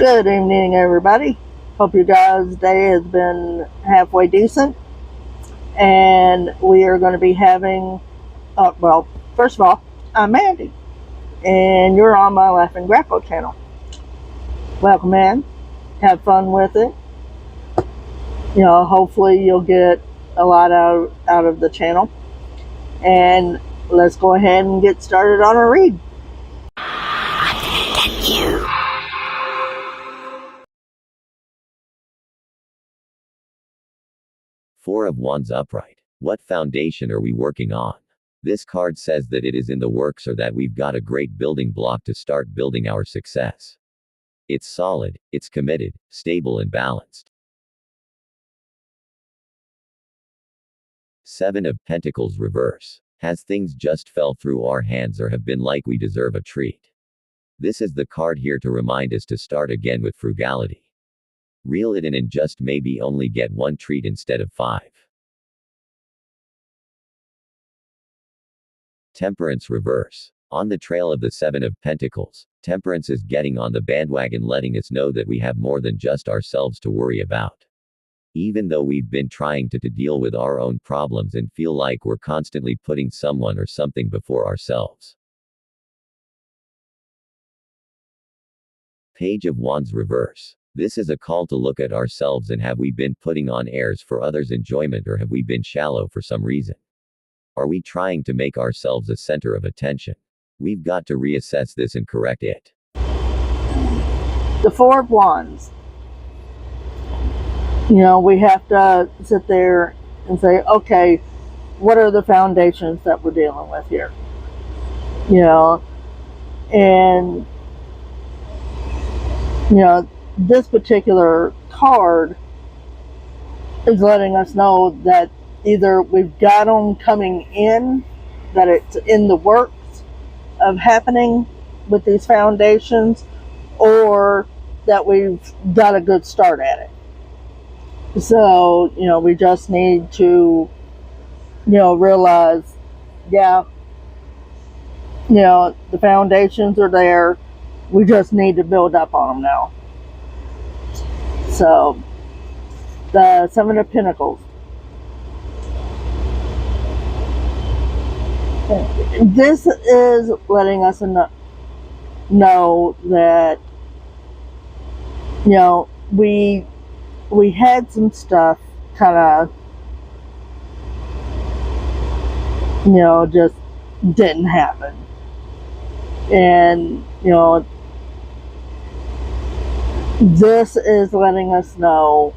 Good evening, everybody. Hope your guys' day has been halfway decent. And we are going to be having, first of all, I'm Mandy, and you're on my Laughing Grapple channel. Welcome in. Have fun with it. Hopefully you'll get a lot out of the channel. And let's go ahead and get started on our read. Four of Wands upright. What foundation are we working on? This card says that it is in the works or that we've got a great building block to start building our success. It's solid, it's committed, stable and balanced. Seven of Pentacles reverse. Has things just fell through our hands or have been like we deserve a treat? This is the card here to remind us to start again with frugality. Reel it in and just maybe only get one treat instead of five. Temperance reverse. On the trail of the Seven of Pentacles, Temperance is getting on the bandwagon, letting us know that we have more than just ourselves to worry about. Even though we've been trying to deal with our own problems and feel like we're constantly putting someone or something before ourselves. Page of Wands reverse. This is a call to look at ourselves and have we been putting on airs for others' enjoyment or have we been shallow for some reason? Are we trying to make ourselves a center of attention? We've got to reassess this and correct it. The Four of Wands. We have to sit there and say, okay, what are the foundations that we're dealing with here? And this particular card is letting us know that either we've got them coming in, that it's in the works of happening with these foundations, or that we've got a good start at it. So, we just need to, realize, the foundations are there. We just need to build up on them now. So, the Seven of Pentacles. This is letting us know that, we had some stuff kind of, just didn't happen. And, this is letting us know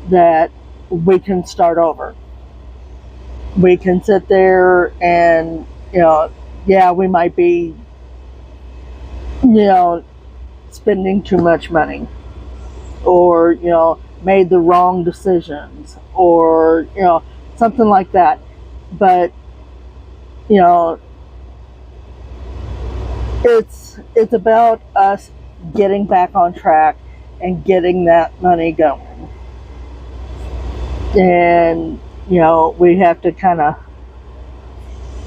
that we can start over. We can sit there and, we might be, spending too much money, or, made the wrong decisions, or, something like that. But, it's about us getting back on track and getting that money going. And, we have to kind of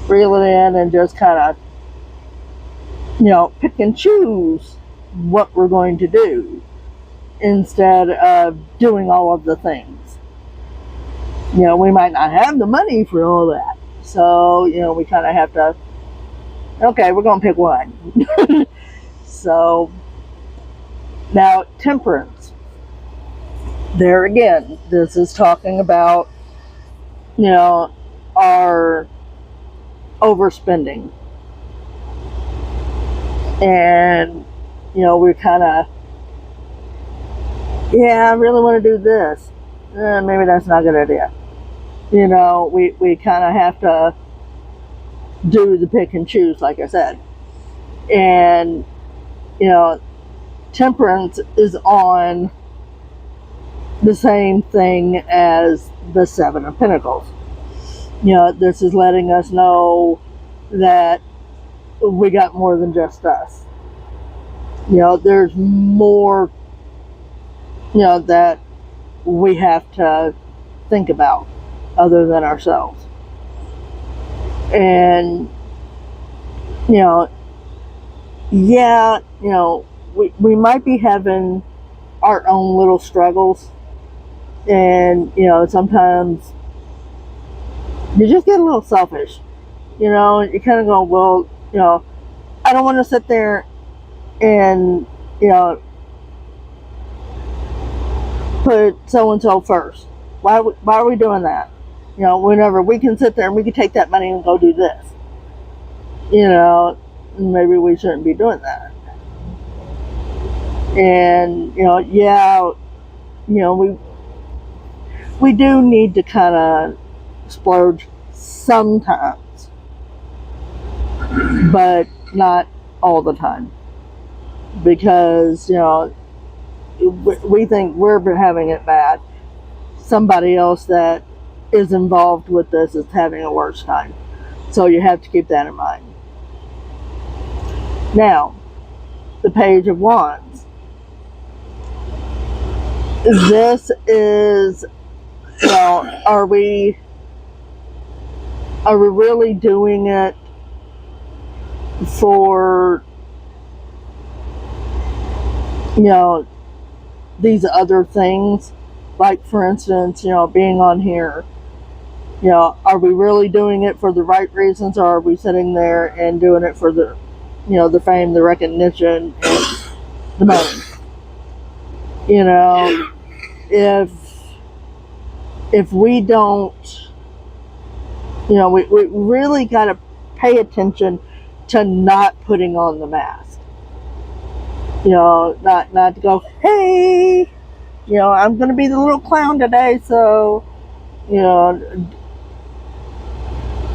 reel it in and just kind of, pick and choose what we're going to do instead of doing all of the things. We might not have the money for all that. So, we kind of have to, okay, we're going to pick one. So, now, temperance. There again, this is talking about, our overspending. And, we're kind of, I really want to do this. Maybe that's not a good idea. We kind of have to do the pick and choose, like I said. And, temperance is on the same thing as the Seven of Pentacles. This is letting us know that we got more than just us. There's more, that we have to think about other than ourselves. And, we might be having our own little struggles, and sometimes you just get a little selfish. You kind of go, well, I don't want to sit there and put so and so first. Why are we doing that? Whenever we can sit there and we can take that money and go do this. Maybe we shouldn't be doing that. And we do need to kind of splurge sometimes, but not all the time, because we think we're having it bad. Somebody else that is involved with this is having a worse time, so you have to keep that in mind. Now, the Page of Wands. This is, are we really doing it for these other things? Like, for instance, being on here. Are we really doing it for the right reasons, or are we sitting there and doing it for the the fame, the recognition, and the money? If we don't, we really got to pay attention to not putting on the mask. Not to go, hey, I'm going to be the little clown today, so,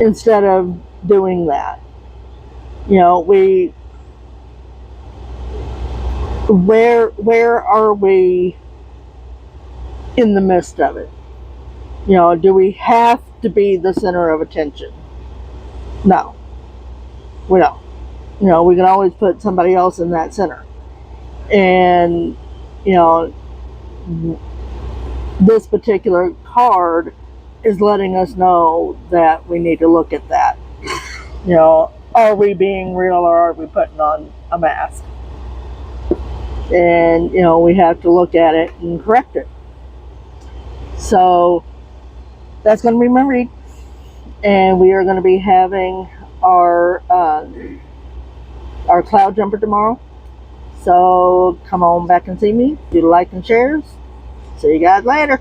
instead of doing that, where are we in the midst of it? Do we have to be the center of attention? No, we don't. We can always put somebody else in that center. And, this particular card is letting us know that we need to look at that. Are we being real, or are we putting on a mask? And, we have to look at it and correct it. So, that's going to be my read. And we are going to be having our cloud jumper tomorrow. So come on back and see me. Do the like and shares. See you guys later.